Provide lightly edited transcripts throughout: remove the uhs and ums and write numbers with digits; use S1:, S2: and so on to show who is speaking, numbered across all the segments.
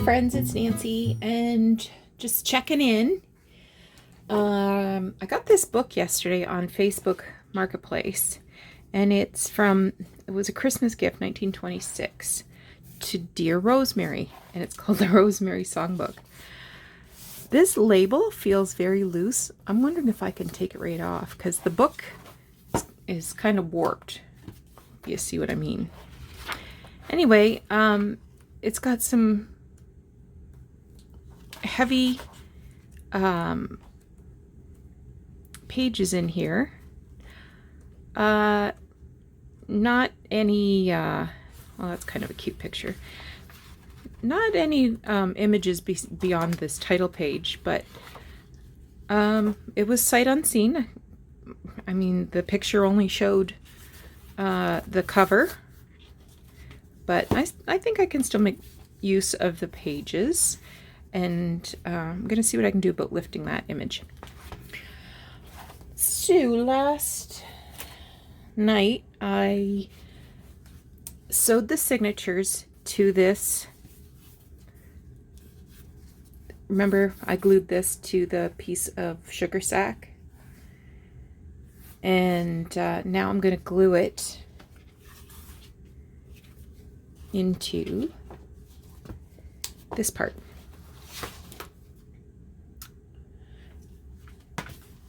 S1: friends, it's Nancy, and just checking in. I got this book yesterday on Facebook Marketplace, and it was a Christmas gift, 1926, to Dear Rosemary, and it's called the Rosemary Songbook. This label feels very loose. I'm wondering if I can take it right off, because the book is kind of warped. You see what I mean? Anyway, it's got some heavy pages in here. Not any, well, that's kind of a cute picture. Not any images beyond this title page, but it was sight unseen. I mean, the picture only showed the cover, but I think I can still make use of the pages, and I'm going to see what I can do about lifting that image. So last night I sewed the signatures to this. Remember, I glued this to the piece of sugar sack, and now I'm going to glue it into this part.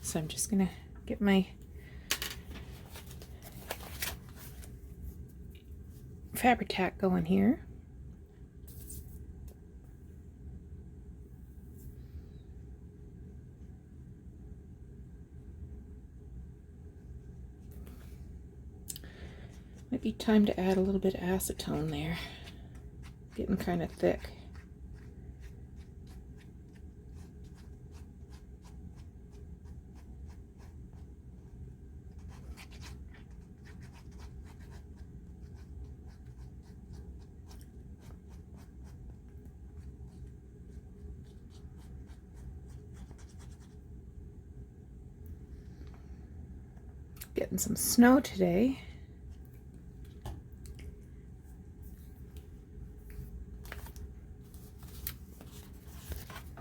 S1: So I'm just going to get my Fabri-Tac going here. Might be time to add a little bit of acetone there. Getting kind of thick. Getting some snow today.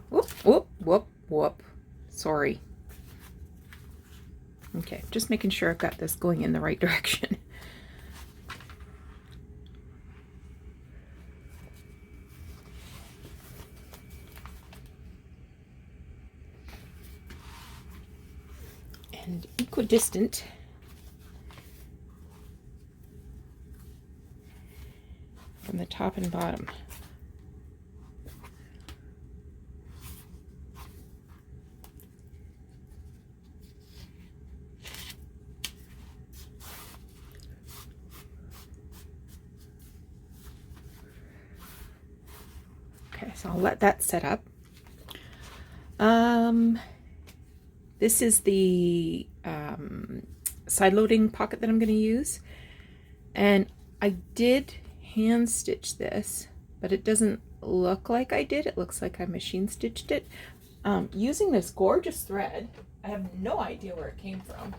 S1: Whoop, whoop, whoop, whoop. Sorry. Okay, just making sure I've got this going in the right direction. And equidistant from the top and bottom. Okay, so I'll let that set up. This is the side loading pocket that I'm going to use, and I did hand stitch this, but it doesn't look like I did. It looks like I machine stitched it using this gorgeous thread. I have no idea where it came from.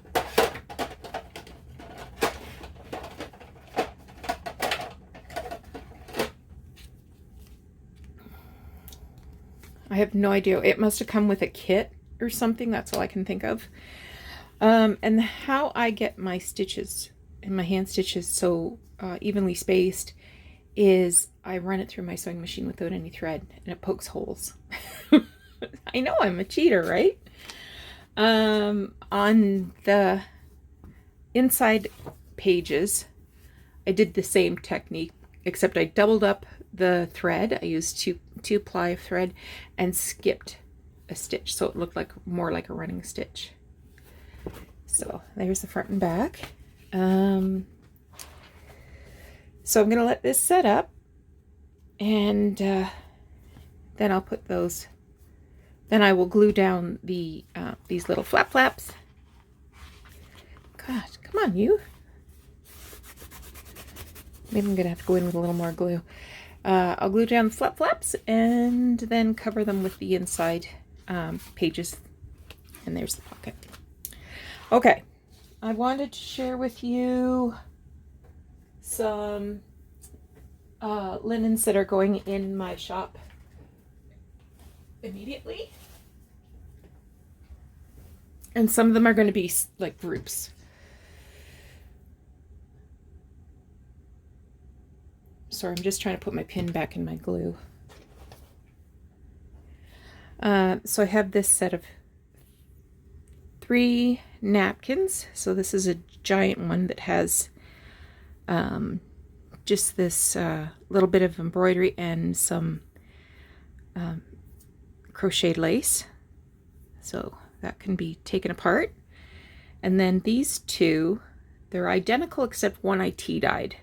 S1: I have no idea. It must have come with a kit or something. That's all I can think of. And how I get my stitches and my hand stitches so evenly spaced is I run it through my sewing machine without any thread, and it pokes holes. I know I'm a cheater, right? On the inside pages, I did the same technique, except I doubled up the thread. I used two ply of thread and skipped a stitch, so it looked like more like a running stitch. So there's the front and back. So I'm gonna let this set up, and then I'll put those. Then I will glue down the these little flaps. God, come on, you. Maybe I'm gonna have to go in with a little more glue. I'll glue down the flaps and then cover them with the inside pages. And there's the pocket. Okay, I wanted to share with you some linens that are going in my shop immediately. And some of them are going to be like groups. Sorry, I'm just trying to put my pin back in my glue. So I have this set of 3 napkins. So this is a giant one that has just this little bit of embroidery and some crocheted lace. So that can be taken apart. And then these 2, they're identical except one I tea dyed.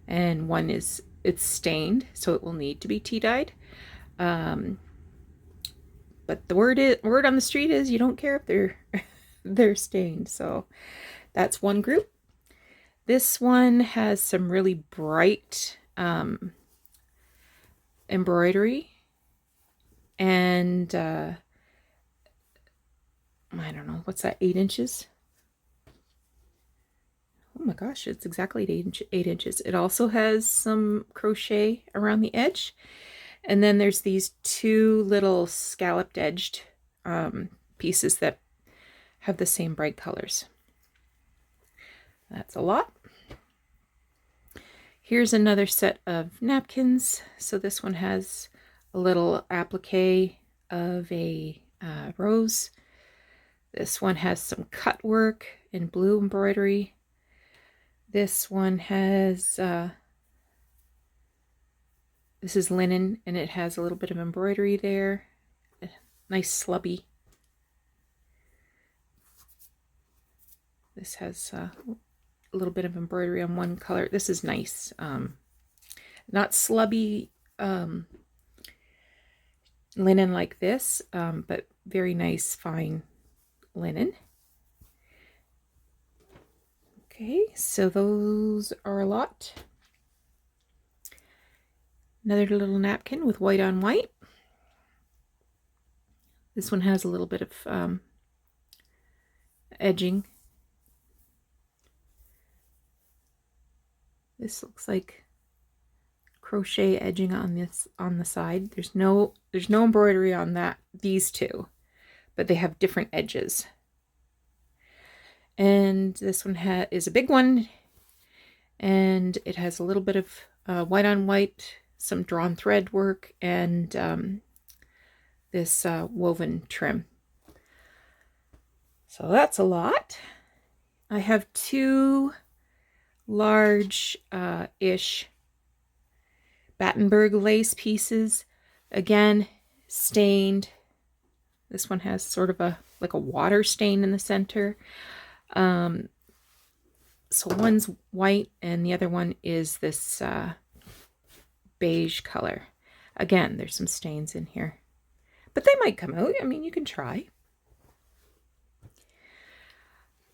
S1: And one it's stained, so it will need to be tea dyed. But the word on the street is you don't care if they're stained. So that's one group. This one has some really bright embroidery, and I don't know, what's that, 8 inches? Oh my gosh, it's exactly 8 inches. It also has some crochet around the edge. And then there's these 2 little scalloped edged pieces that have the same bright colors. That's a lot. Here's another set of napkins. So this one has a little applique of a rose. This one has some cut work in blue embroidery. This one has, this is linen, and it has a little bit of embroidery there. Nice slubby. This has a little bit of embroidery on one color. This is nice. Not slubby linen like this, but very nice fine linen. Okay, so those are a lot. Another little napkin with white on white. This one has a little bit of edging. This looks like crochet edging on the side. There's no embroidery on these 2, but they have different edges. And this one is a big one, and it has a little bit of white on white, some drawn thread work, and this woven trim. So that's a lot. I have 2 large-ish Battenberg lace pieces. Again, stained. This one has sort of like a water stain in the center. So one's white and the other one is this beige color. Again, there's some stains in here, but they might come out. I mean, you can try.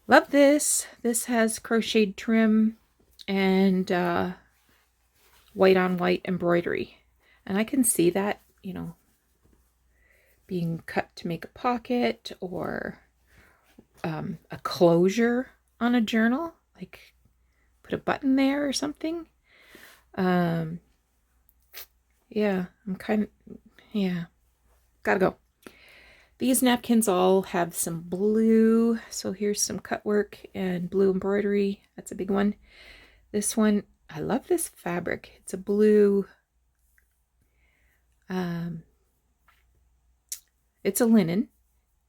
S1: Love this. This has crocheted trim and white on white embroidery. And I can see that, you know, being cut to make a pocket or a closure on a journal, like put a button there or something. Yeah, gotta go. These napkins all have some blue, so here's some cut work and blue embroidery. That's a big one. This one, I love this fabric. It's a blue, it's a linen,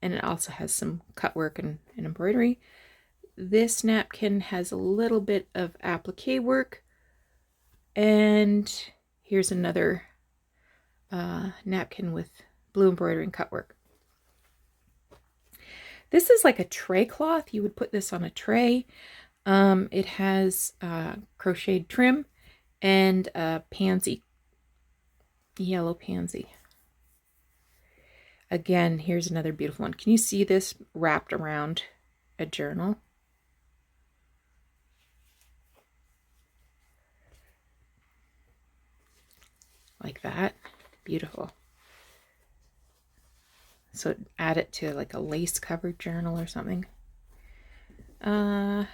S1: and it also has some cut work and embroidery. This napkin has a little bit of applique work, and here's another napkin with blue embroidery and cut work. This is like a tray cloth. You would put this on a tray. It has crocheted trim and a pansy, yellow pansy. Again, here's another beautiful one. Can you see this wrapped around a journal? Like that. Beautiful. So add it to like a lace covered journal or something. I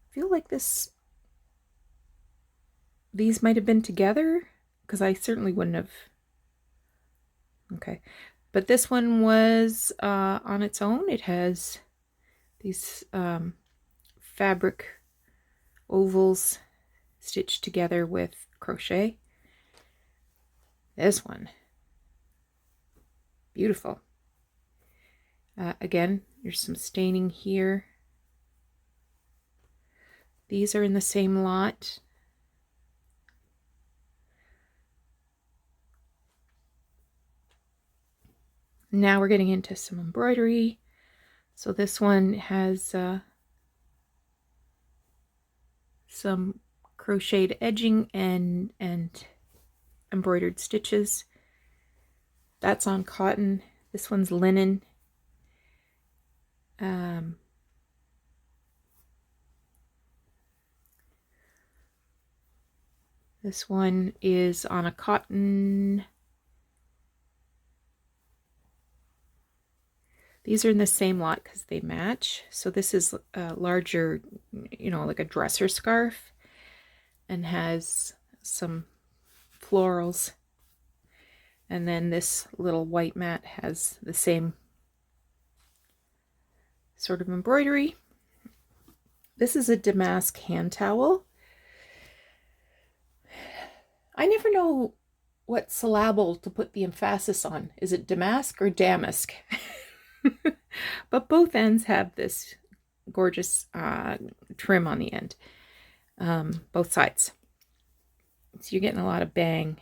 S1: feel like these might have been together, because I certainly wouldn't have. Okay, but this one was on its own. It has these fabric ovals stitched together with crochet. This one, beautiful. Again, there's some staining here. These are in the same lot. Now we're getting into some embroidery. So this one has some crocheted edging and embroidered stitches. That's on cotton. This one's linen. This one is on a cotton. These are in the same lot because they match. So this is a larger, you know, like a dresser scarf, and has some florals. And then this little white mat has the same sort of embroidery. This is a damask hand towel. I never know what syllable to put the emphasis on. Is it damask or damask? But both ends have this gorgeous trim on the end. Both sides. So you're getting a lot of bang.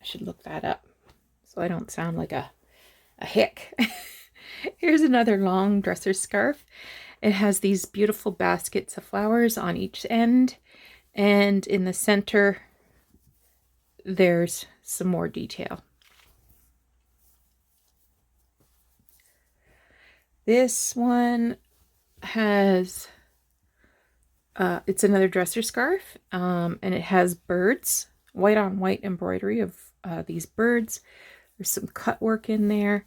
S1: I should look that up so I don't sound like a hick. Here's another long dresser scarf. It has these beautiful baskets of flowers on each end, and in the center there's some more detail. This one has it's another dresser scarf, and it has birds, white on white embroidery of these birds. There's some cut work in there.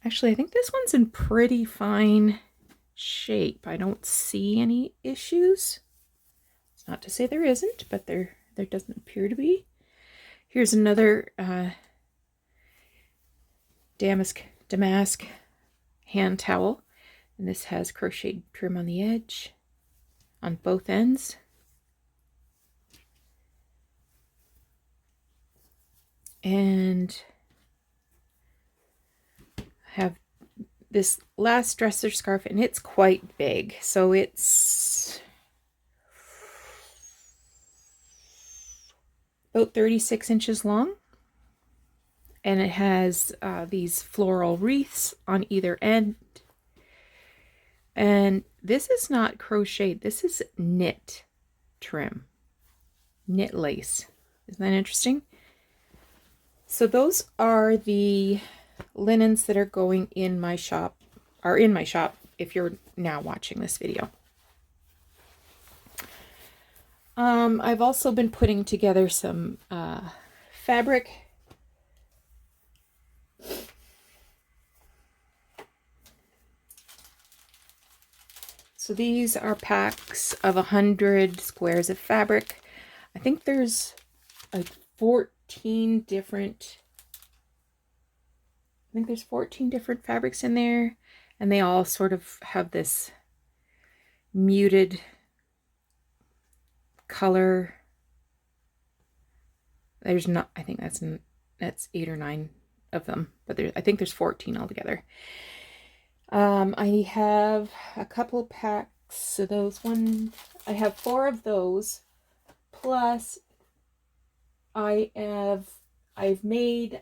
S1: Actually, I think this one's in pretty fine shape. I don't see any issues. It's not to say there isn't, but there doesn't appear to be. Here's another Damask hand towel, and this has crocheted trim on the edge on both ends. And have this last dresser scarf, and it's quite big. So it's about 36 inches long. And it has these floral wreaths on either end. And this is not crocheted. This is knit trim. Knit lace. Isn't that interesting? So those are the linens that are going in my shop, are in my shop if you're now watching this video. I've also been putting together some fabric. So these are packs of 100 squares of fabric. I think there's like 14 different fabrics in there, and they all sort of have this muted color. There's not, I think that's 8 or 9 of them, but I think there's 14 altogether. I have a couple packs of those. I have 4 of those, plus I've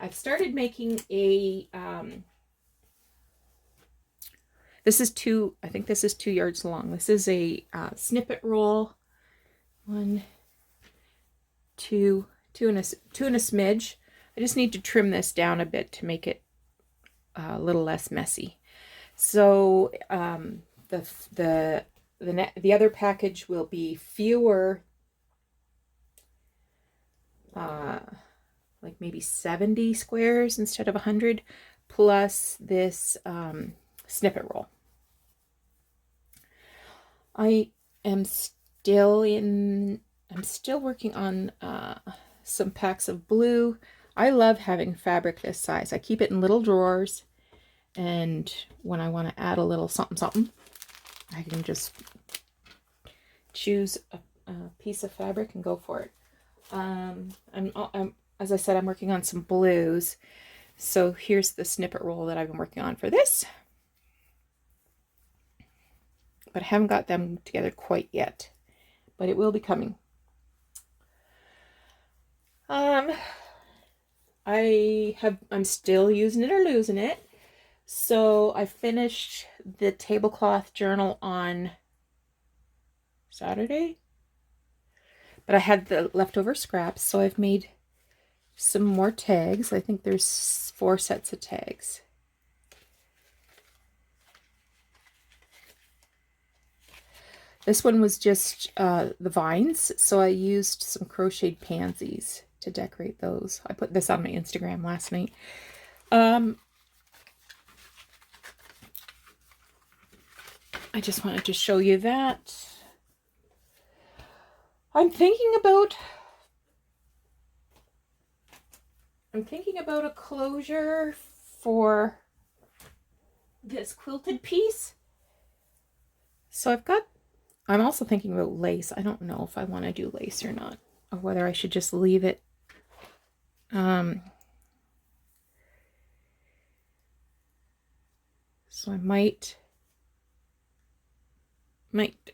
S1: started making a this is 2 yards long. This is a snippet roll. 1, 2 and a smidge. I just need to trim this down a bit to make it a little less messy. So the other package will be fewer, like maybe 70 squares instead of 100, plus this snippet roll. I am still working on some packs of blue. I love having fabric this size. I keep it in little drawers, and when I want to add a little something something, I can just choose a piece of fabric and go for it. As I said, I'm working on some blues. So here's the snippet roll that I've been working on for this. But I haven't got them together quite yet. But it will be coming. I'm still using it or losing it. So I finished the tablecloth journal on Saturday. But I had the leftover scraps, so I've made some more tags. I think there's 4 sets of tags. This one was just the vines, so I used some crocheted pansies to decorate those. I put this on my Instagram last night. I just wanted to show you that. I'm thinking about a closure for this quilted piece. So I'm also thinking about lace. I don't know if I want to do lace or not, or whether I should just leave it. So I might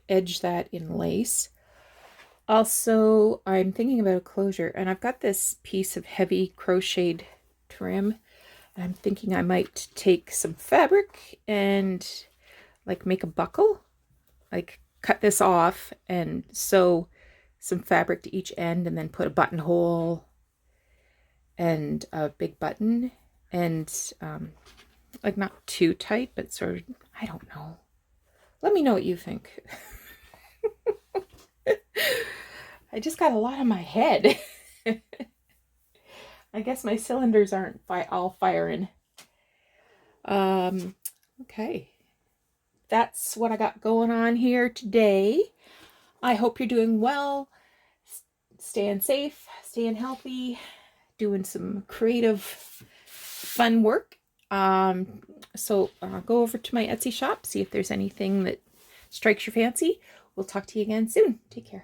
S1: edge that in lace. Also, I'm thinking about a closure, and I've got this piece of heavy crocheted trim. I'm thinking I might take some fabric and like make a buckle, like cut this off and sew some fabric to each end, and then put a buttonhole and a big button, and like not too tight, but sort of, I don't know. Let me know what you think. I just got a lot on my head. I guess my cylinders aren't all firing. Okay. That's what I got going on here today. I hope you're doing well, staying safe, staying healthy, doing some creative, fun work. So go over to my Etsy shop, see if there's anything that strikes your fancy. We'll talk to you again soon. Take care.